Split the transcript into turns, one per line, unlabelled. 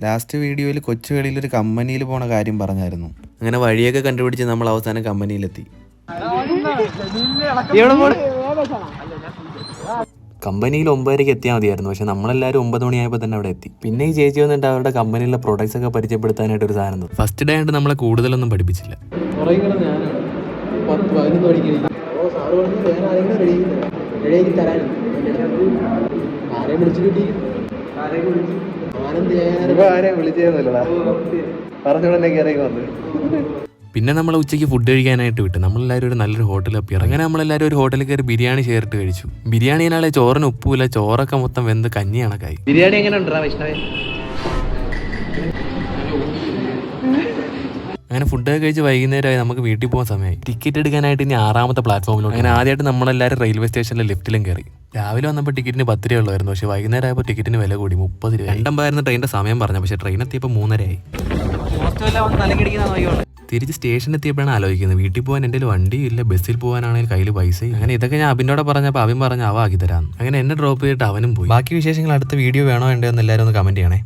Last വീഡിയോയിൽ കൊച്ചുവേളിയിൽ ഒരു കമ്പനിയിൽ പോണ കാര്യം പറഞ്ഞായിരുന്നു. അങ്ങനെ വഴിയൊക്കെ കണ്ടുപിടിച്ച് നമ്മൾ അവസാനം കമ്പനിയിലെത്തി. കമ്പനിയിൽ 9:30 എത്തിയാൽ മതിയായിരുന്നു, പക്ഷെ നമ്മളെല്ലാവരും 9 മണിയായപ്പോൾ തന്നെ അവിടെ എത്തി. പിന്നെ ഈ ചേച്ചി വന്നിട്ട് അവരുടെ കമ്പനിയിലെ പ്രൊഡക്ട്സ് ഒക്കെ പരിചയപ്പെടുത്താനായിട്ട് ഒരു സാധനം. ഫസ്റ്റ് ഡേ ആയിട്ട് നമ്മളെ കൂടുതലൊന്നും പഠിപ്പിച്ചില്ല. പിന്നെ നമ്മൾ ഉച്ചയ്ക്ക് ഫുഡ് കഴിക്കാനായിട്ട് വിട്ടു. നമ്മളെല്ലാവരും ഒരു നല്ലൊരു ഹോട്ടലിൽ അപ്പി. അങ്ങനെ നമ്മളെല്ലാവരും ഒരു ഹോട്ടലിൽ കയറി ബിരിയാണി ഷെയറിട്ട് കഴിച്ചു. ബിരിയാണിനാളെ ചോറിന് ഉപ്പുമില്ല, ചോറൊക്കെ മൊത്തം വെന്ത് കഞ്ഞി കണക്കായി.
ബിരിയാണി എങ്ങനെ ഉണ്ടാ വൈഷ്ണവേ?
അങ്ങനെ ഫുഡൊക്കെ കഴിച്ച് വൈകുന്നേരമായി നമുക്ക് വീട്ടിൽ പോകാൻ സമയമായി. ടിക്കറ്റ് എടുക്കാനായിട്ട് ഇനി 6ാമത്തെ പ്ലാറ്റ്ഫോമിലോട്ട്. അങ്ങനെ ആദ്യമായിട്ട് നമ്മളെല്ലാവരും റെയിൽവേ സ്റ്റേഷനിലെ ലിഫ്റ്റിലും കയറി. രാവിലെ വന്നപ്പോൾ ടിക്കറ്റിന് 10 രൂപ ഉള്ളായിരുന്നു, പക്ഷേ വൈകുന്നേരം ആയപ്പോൾ ടിക്കറ്റിന് വില കൂടി 30 രൂപ. 2:00 ട്രെയിനിന്റെ സമയം പറഞ്ഞു, പക്ഷേ ട്രെയിൻ എത്തിയപ്പോൾ 3:30 ആയി. തിരിച്ച് സ്റ്റേഷൻ എത്തിയപ്പോഴാണ് ആലോചിക്കുന്നത്, വീട്ടിൽ പോകാൻ എൻ്റെ വണ്ടിയും ഇല്ല, ബസ്സിൽ പോകാനാണെങ്കിൽ കയ്യിൽ പൈസയും. അങ്ങനെ ഇതൊക്കെ ഞാൻ അബിനോട് പറഞ്ഞപ്പോൾ അവൻ പറഞ്ഞ് അവ ആക്കി തരാമെന്ന്. അങ്ങനെ എന്നെ ഡ്രോപ്പ് ചെയ്തിട്ട് അവനും പോയി. ബാക്കി വിശേഷങ്ങൾ അടുത്ത വീഡിയോ വേണോ വേണ്ടോ എന്ന് എല്ലാവരും ഒന്ന് കമന്റ് ചെയ്യണേ.